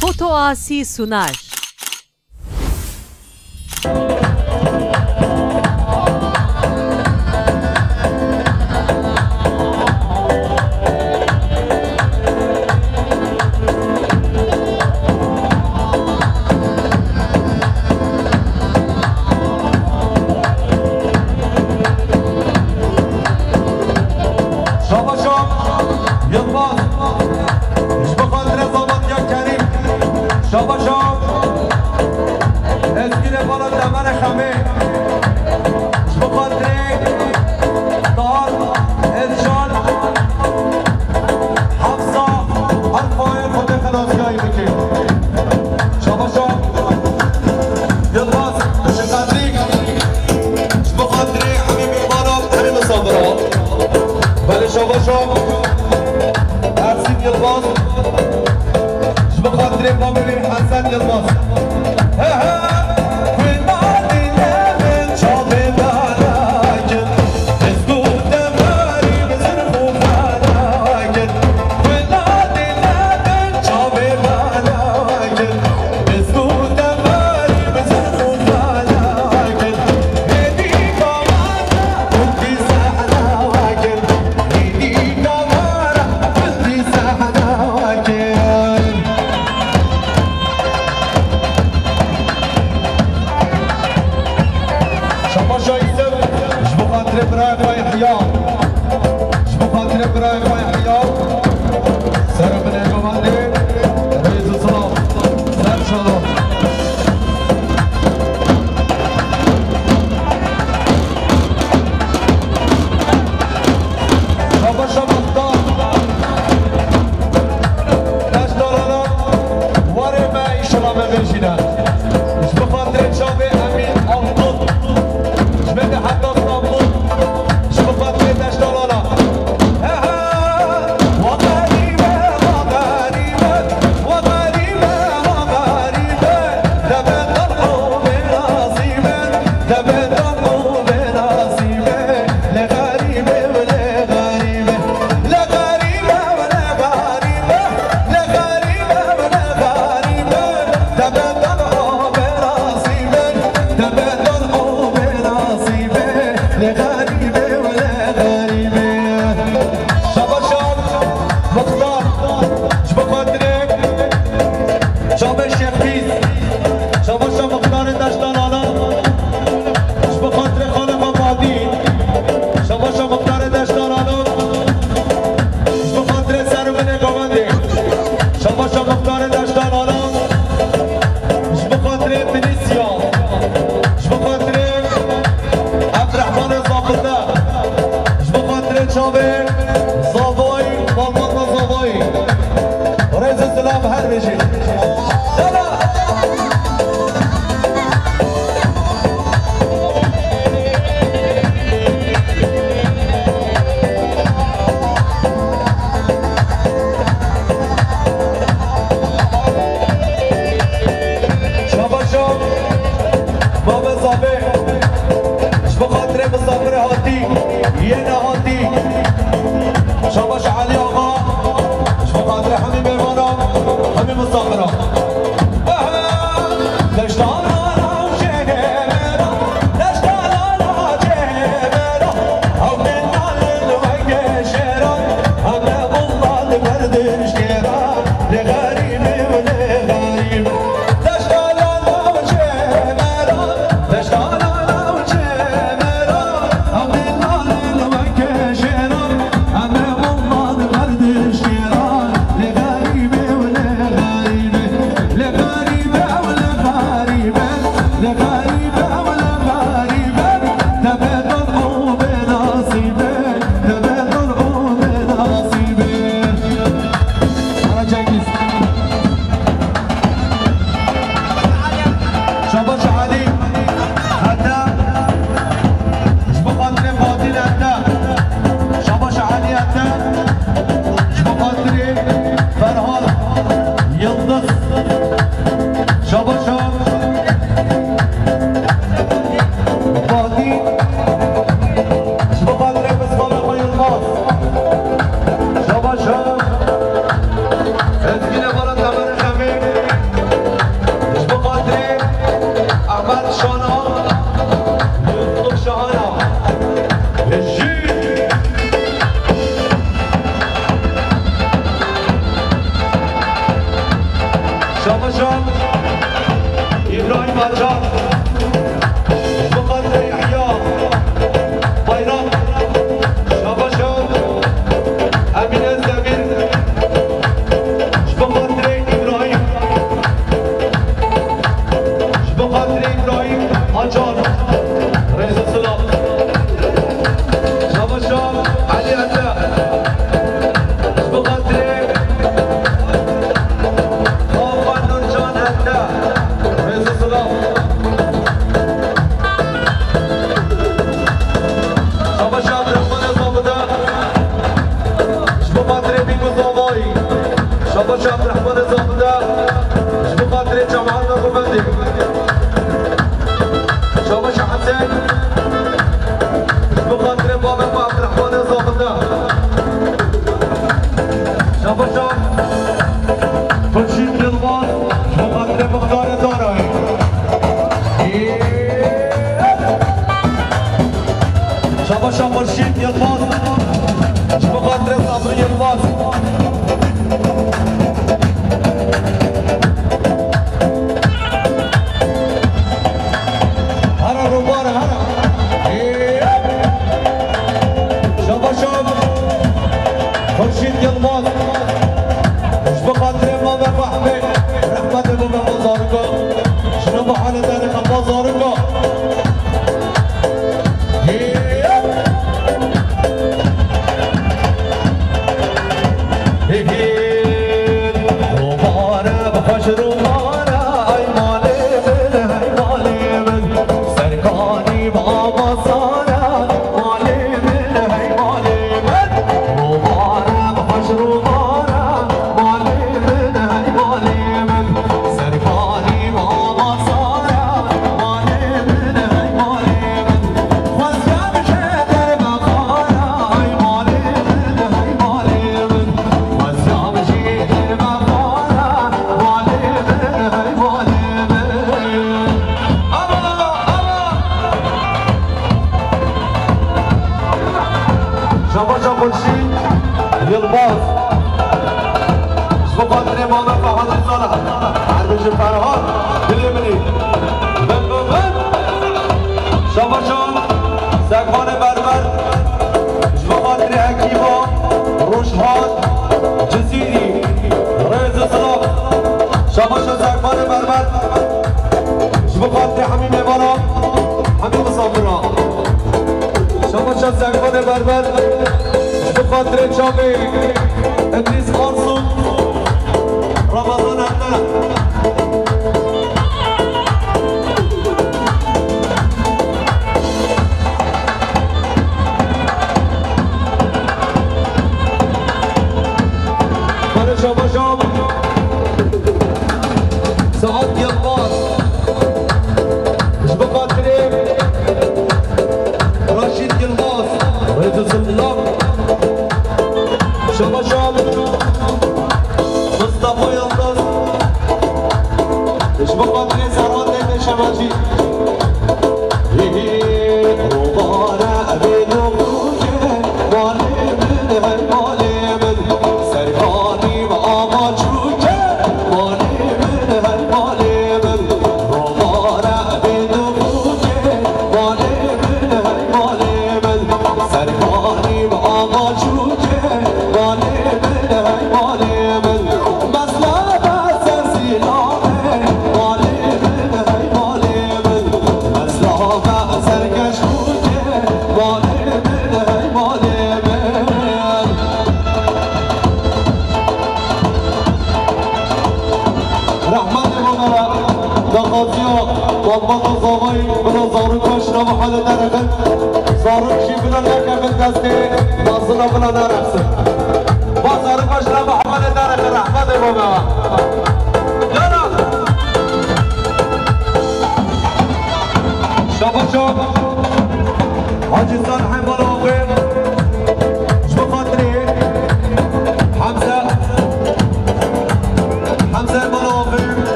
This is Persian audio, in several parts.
Foto Asi sunar.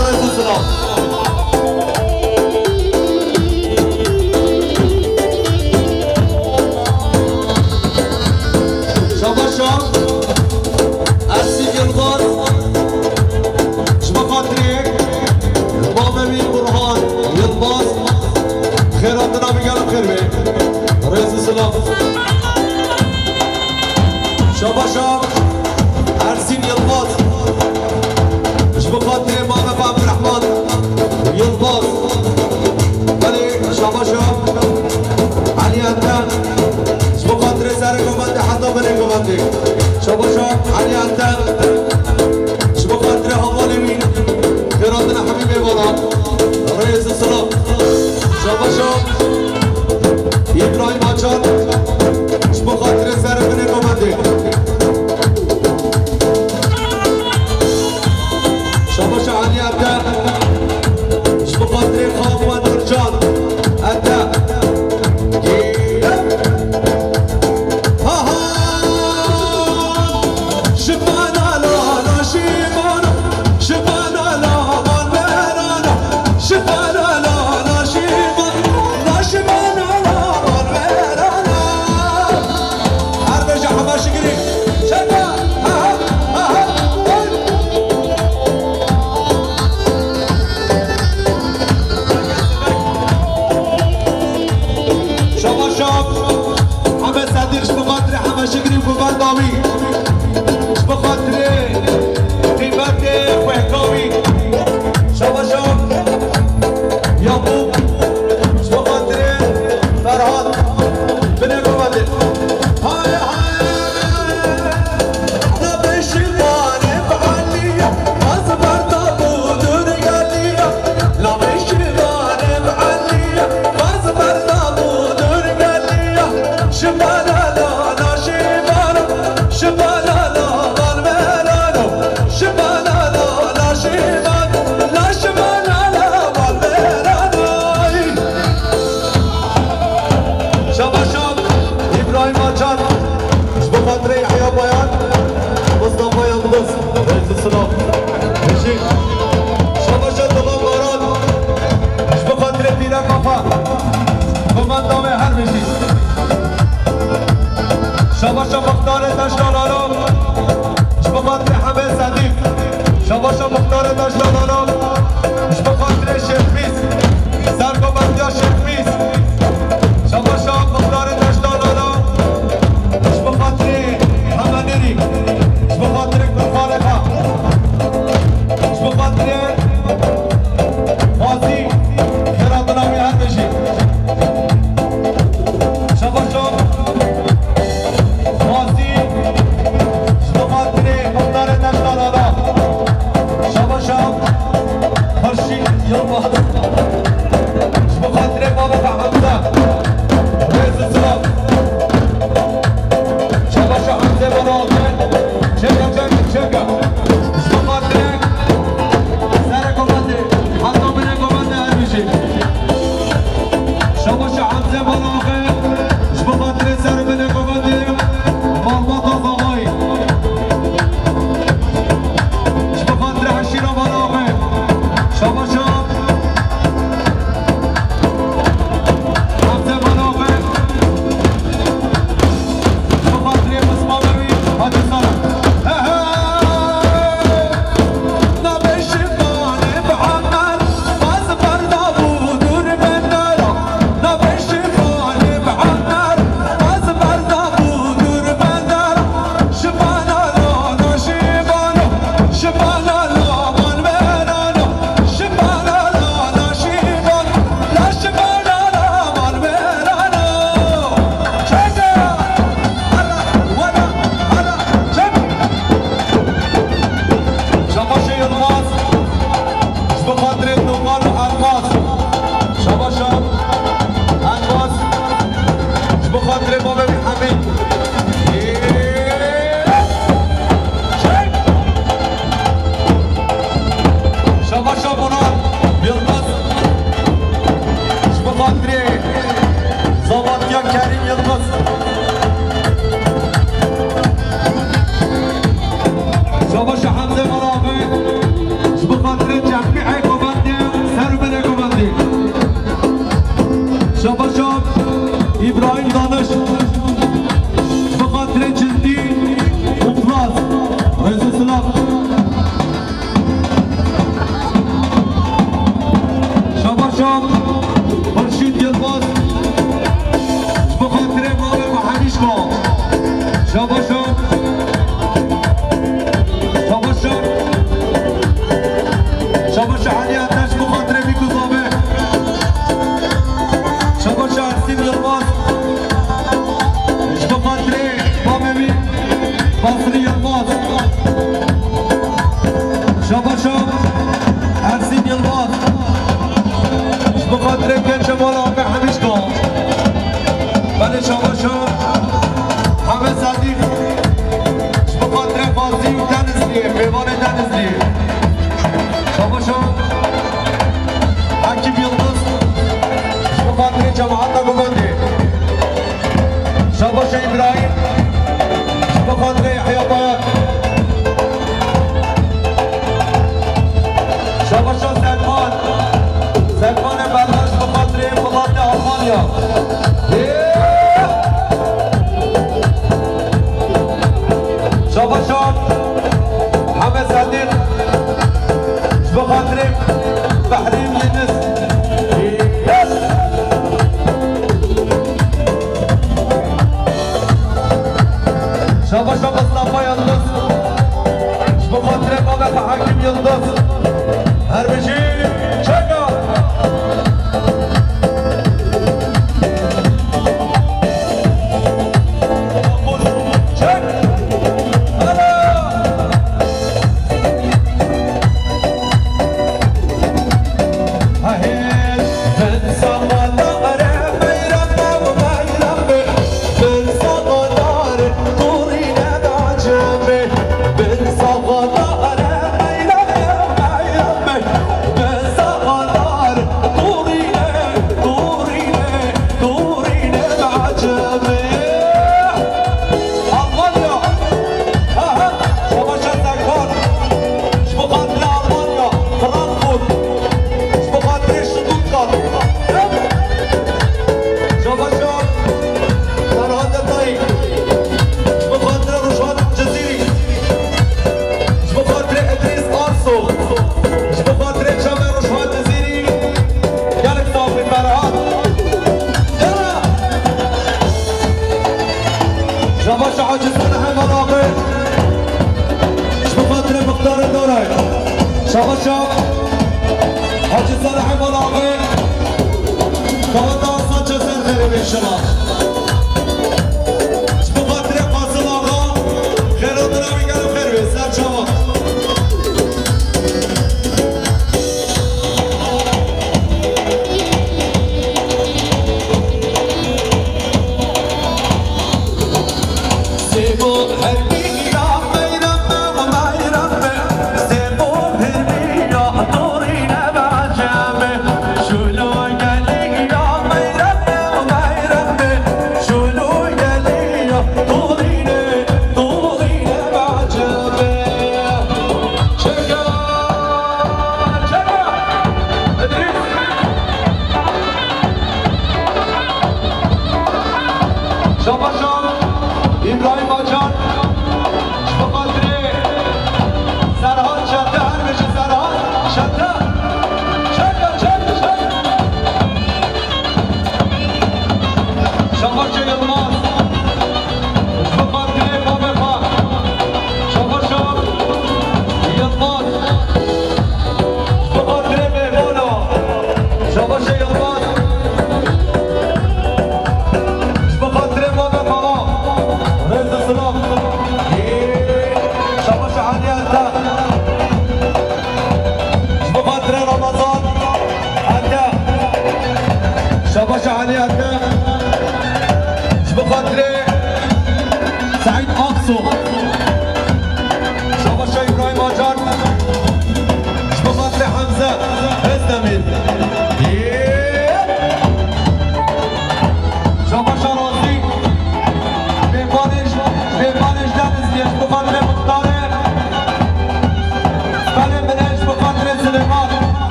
رئيس السلام شباشا السيد الغاز شبخاطريك بابا بي برهان يلباس خيراتنا بقال بخير بي رئيس السلام شباشا ارسين يلباس شبخاطري بابا عبد الرحمن يلباس بلي شباشا علي انتان شبخاطري ساري كوماندي حتى بني كوماندي شباشا علي انتان شبخاطري هوالي مين خيراتنا حبيبي بابا رئيس السلام شباشا ابراهيم آچار شبخاطري ساري بني كوماندي شباشا علي انتان شبخاطري خاوان رجال انتان شباشا مختار دشتالالو شبخاطر حمد صدیق شباشا مختار دشتالالو شبخاطر شیخمیز سرگوبندیا شیخمیز شباشا مختار دشتالالو شبخاطر حمدیری شبخاطر گلخالقا شبخاطر بازی خیراتنامی هر بشی شباشا شباشا حمزة مرابي شبخاطر الجميع شام خورشید یلماز بخاطر مال محمیش کن شاباشم شاباشم شاباش علی آتش بخاطر میکوزابه شاباش ارسین یلماز بخاطر ماممی باصری یلماز شاباشم ارسین یلماز بخاطر گنج مال آقا همیش کن بله شاباشم همه صدیق بخاطر بازی دنزلیه پیوان دنزلیه شاباشم حکیم یلماز بخاطر جماعت نگوبنده شاباش ابراهیم بخاطر یحیی باید شاباش سلمان سلمان برداشت بخاطر ملات آلمانیا شاباش همه صدیق بخاطر بحرین یونس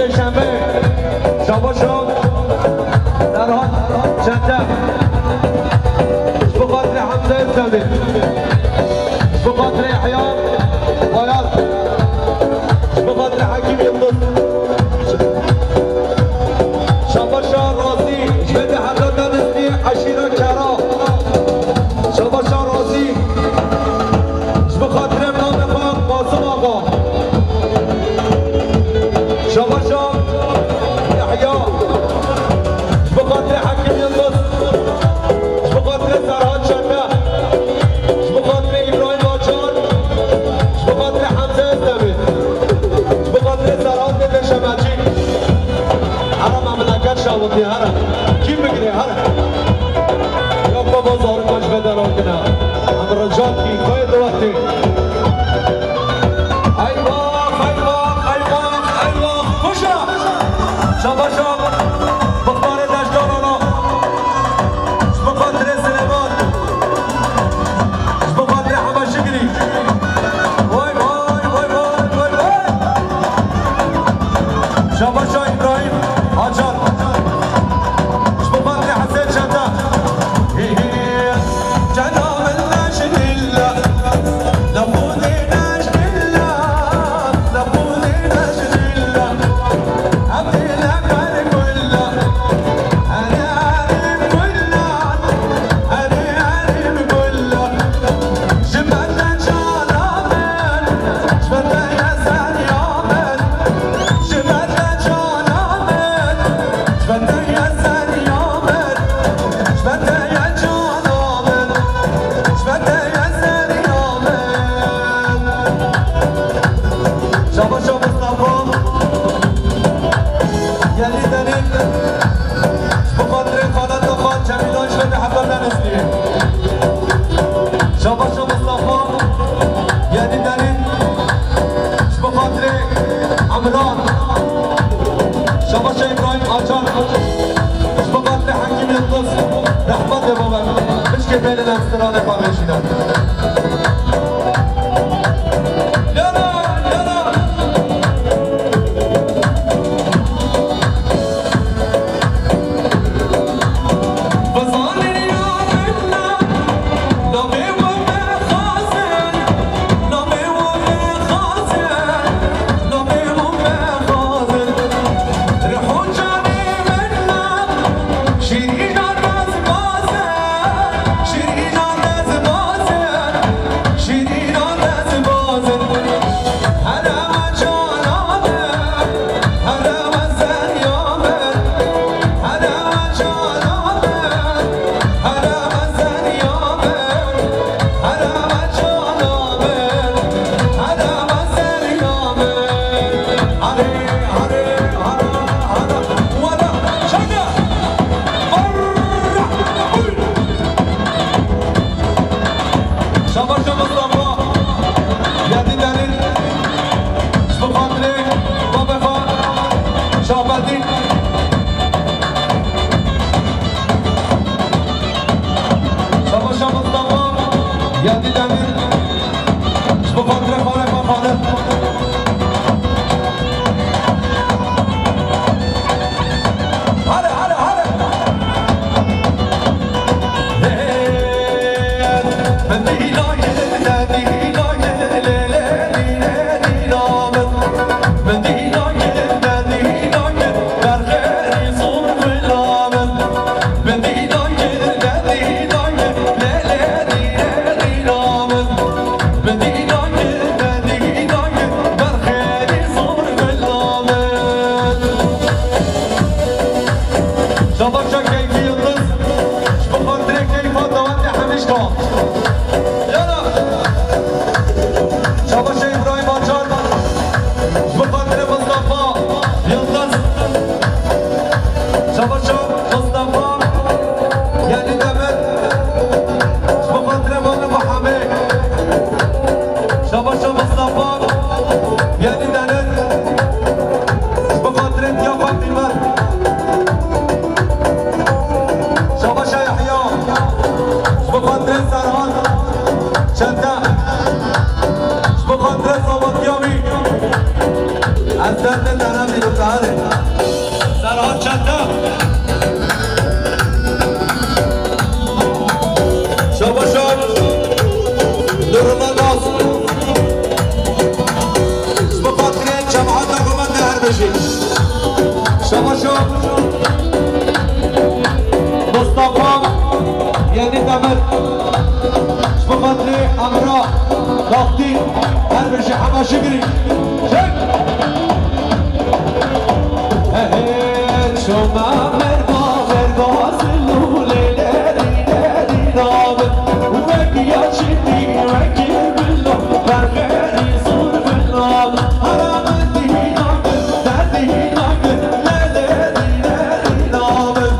شنبه شاباشو در حال چنده بخاطر حمزه الزمین بخاطر احیا باید بخاطر حکیم یلدز شاباشو رازی بده حضرت دستی عشیرا کرا شاباشو رازی بخاطر امام خاک قاسم آقا شاباشو احیا بخاطر حکیم یلدز بخاطر سرحان شنده بخاطر ابراهیم آجان بخاطر حمزه الزمین بخاطر سرحان دل شمجی هر مملکت شاوندی هر کی بگیره هر یا بابا زار کاش بدران کنه هم رجات کی کوی دو وقتی ای واق ای واق ای واق ای واق خوشا شاباشو بخار دشتارانا بخاطر سلیمان بخاطر حبشگری وای وای وای وای وای وای شاباشو ابراهیم آجان بخاطر حسین چنده جناب الناشد الله لبود ناشد الله لبود ناشد الله عبد الأكبر كله أنا عارف كله أنا عارف كله جبنا جانبن جبنا يا سريابن جبنا جانبن جبنا يا سريابن جبنا يا جانبن جبنا يا سريابن شاباشو مصطفى يلي دليل بخاطر خالد خان جميلاش بده حبا نسليه شاباشو مصطفى يلي دليل بخاطر عمران شاباشو ابراهيم آجان بخاطر حكيم يلدز رحمت بابا مش که بین الامستران فهمشیدن شاباشو مصطفى یادی دلیل بخاطر بابا خان شابادی شاباشو مصطفى یادی دلیل بخاطر خانه خانه شاباشو کیفی یلدز بخاطر کیفات دوند همیشگاه یالا شاباشو ابراهیم آجان بخاطر مصطفى دست دارم بیرو کاره سرها چنده شباشان درمان باز بخاطر جماعت حکومت هر بشید شباشان مصطفى یعنی دمر بخاطر امرا داختی هر بشید حماشه گیری شک شما مرگا سلو لیلی دابت وکی یاشیدی وکی بلو برخیری زور بلاب حرام دیناک دردیناک لیلی دابت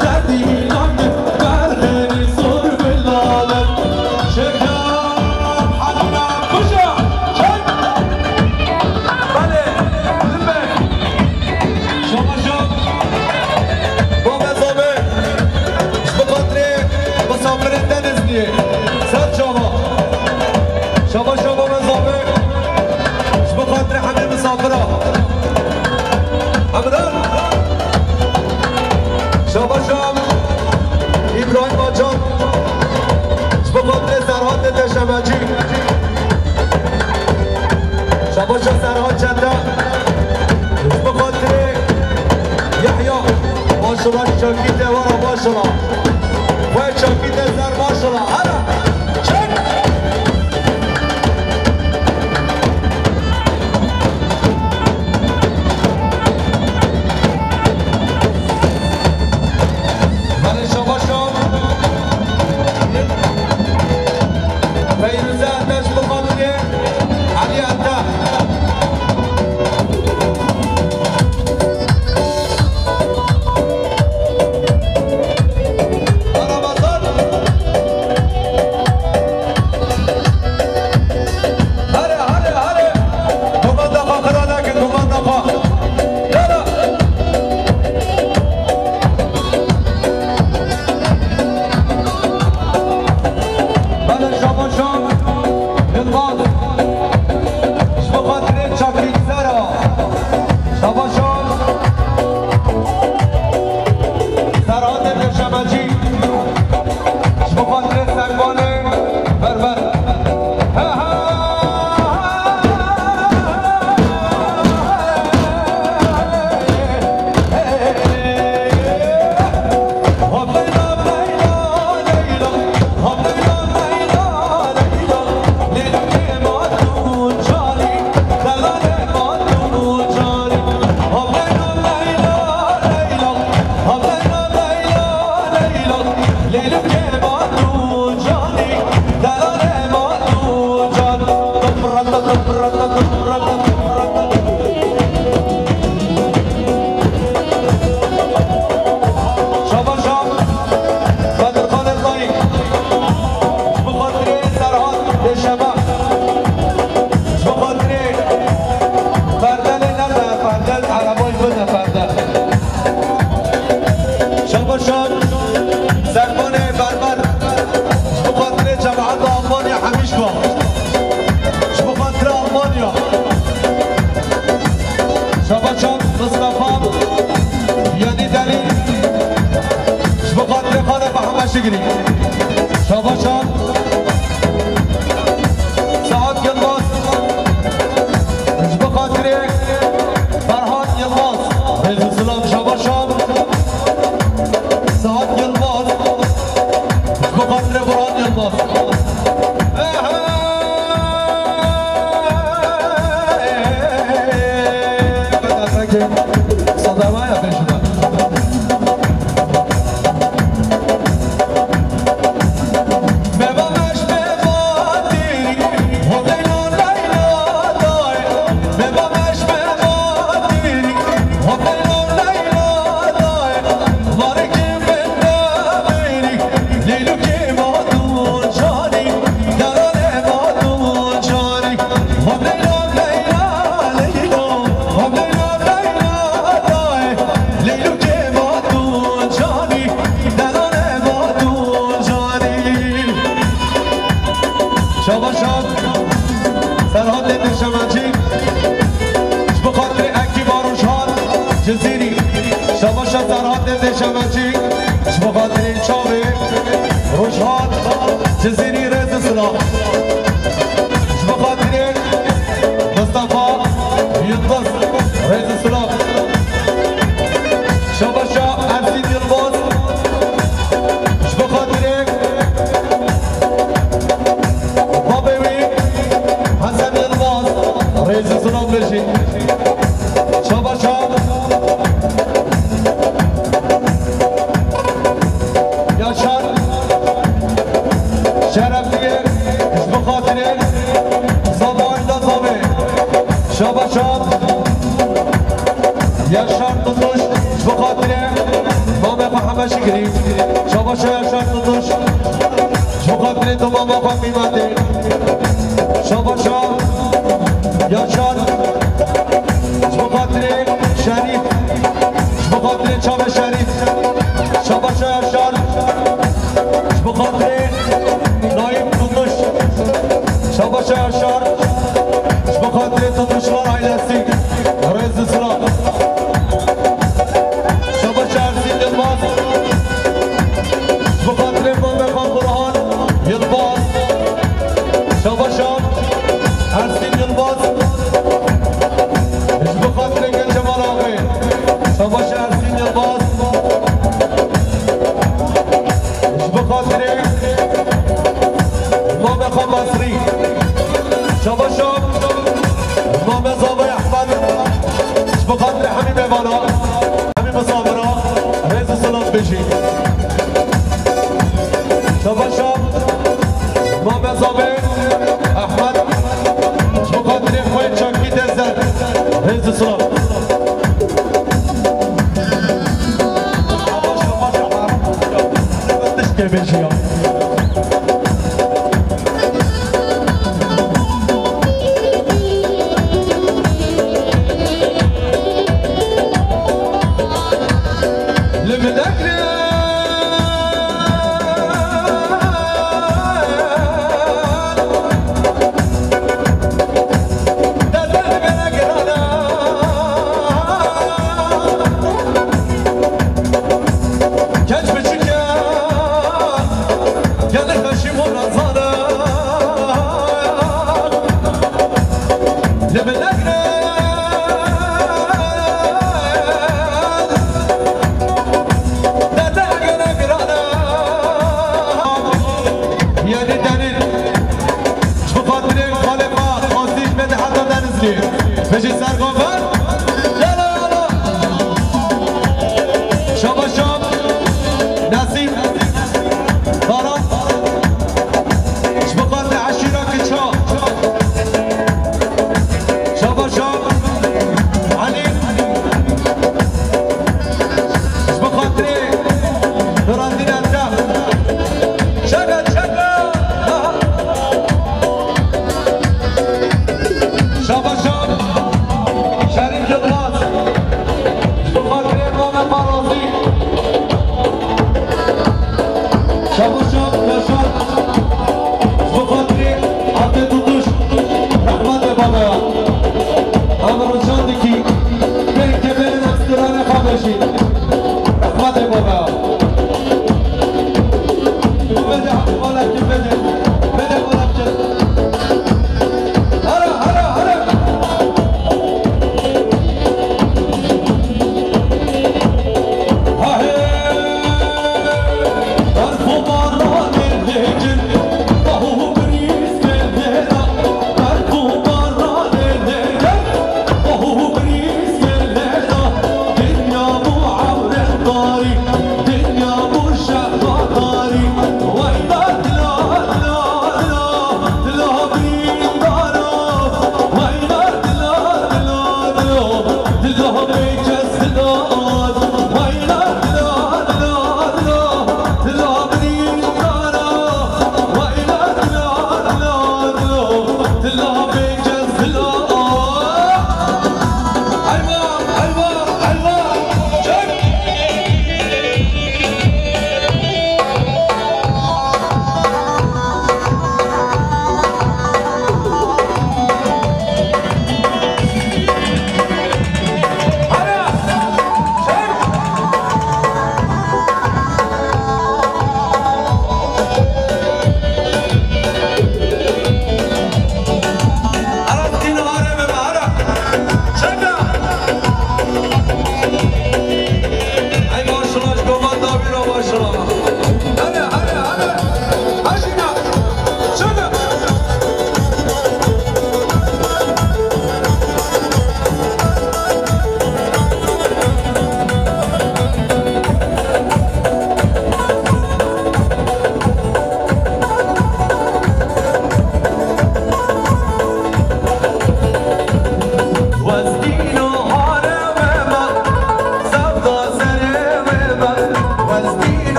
دردیناک برخیری زور بلاب شکر حلنا کجا شک بله لبه شما شب با مزامه بخاطر مسافر دنزلیه سر شما با مزامه بخاطر همه مسافرها همدان شما ابراهیم آجان بخاطر سرحاد دشمجی شما سرحاد چنده بخاطر يحيى ما شاء الله شاكيت ورا ما شاء الله وين شاكيت زار ما شاء الله هلا شك هلا شباشم فيروزة داش بخاطري علي عدا شباشان سعاد يلماس بخاطر فرهاد يلماس السلام شباشان سعاد يلماس بخاطر برهان يلماس صدامه يا باشا شباشا سرحات نده شبچی شبخاطری چاوی روشهات جزیری رز سلام شبخاطری مصطفى يلبس رز سلام شباشا ارسين يلبس شبخاطری بابوي حسن يلبس رز سلام بشي شباشا شرفتیه از بخاطره زبان دادمه شباشان یاشار توش از بخاطره ما بفهمش گریم شباشا یاشار توش از بخاطره تو ما بفهمیمده شباشا یاشار از بخاطره شریف از بخاطره چاب شریف شباشا یاشار از بخاطره نایم توش شباشا یاشار از بخاطره توشلار عیلسی رز سلام شباشا ارسین یلباز از بخاطره مامخان برهان یلباز شباشا ارسین یلباز از بخاطره گنجمال آقای شباشا ارسین یلباز از بخاطره مامخان مصری شباشا امام زاوی احمد از بخاطر همین میوانا همین مسافرها رز سلام بشی شباشا امام زاوی احمد از بخاطر خوی چاکی دزد رز سلام که بشی بشی سرگافر یالا یالا شباشا نسیم باران شبقات عشیرا کچا شباشا علی شبقات دراندین اندر شگا شگا شباشا شریف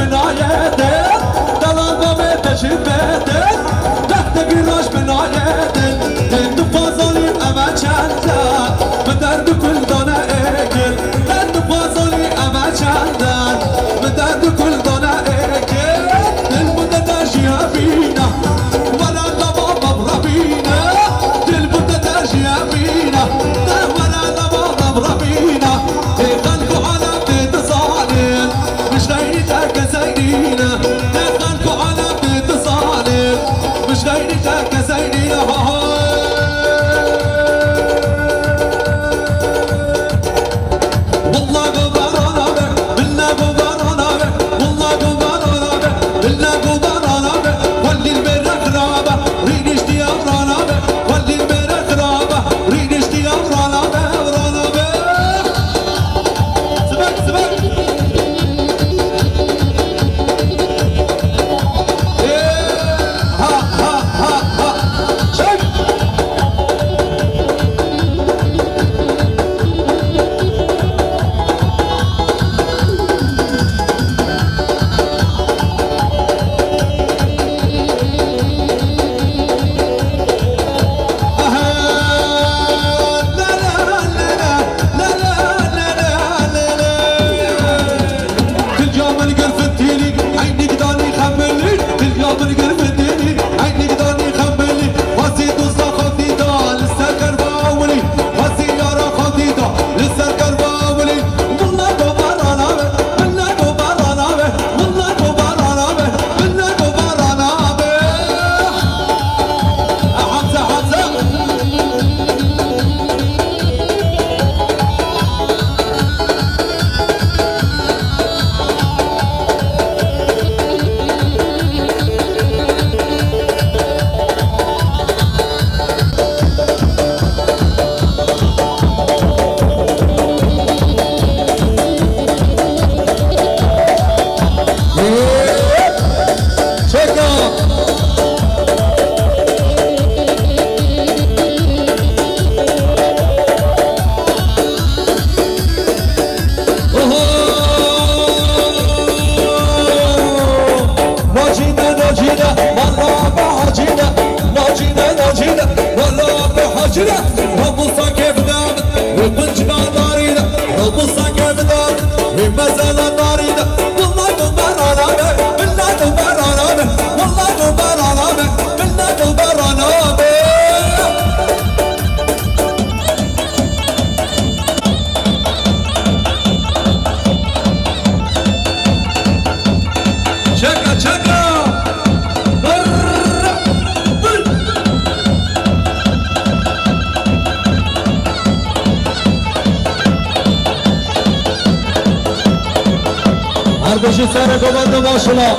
بنايتك دلال بميت شبيتك تحت قراش بنايتك انت فاصلي اما چندن بدرد كل دانه اكل انت فاصلي اما چندن بدرد كل دانه اكل دل بوده ترجیح بینه ولا دوا مبربینه دل بوده ترجیح بینه ولا دوا مبربینه تخلقو على بيت صالح مش غيرتك زينينه تخلقو على بيت صالح مش غيرتك زينينه والله قبرانا بك بالله قبرانا بك والله قبرانا بك بالله قبرانا بك ولي المرة خرابة ريد اشتي أمرانا بك ولي المرة خرابة ريد اشتي أمرانا بك أمرانا بك سبك سبك ها ها ها ها شك Arkadaşı sana komando başla.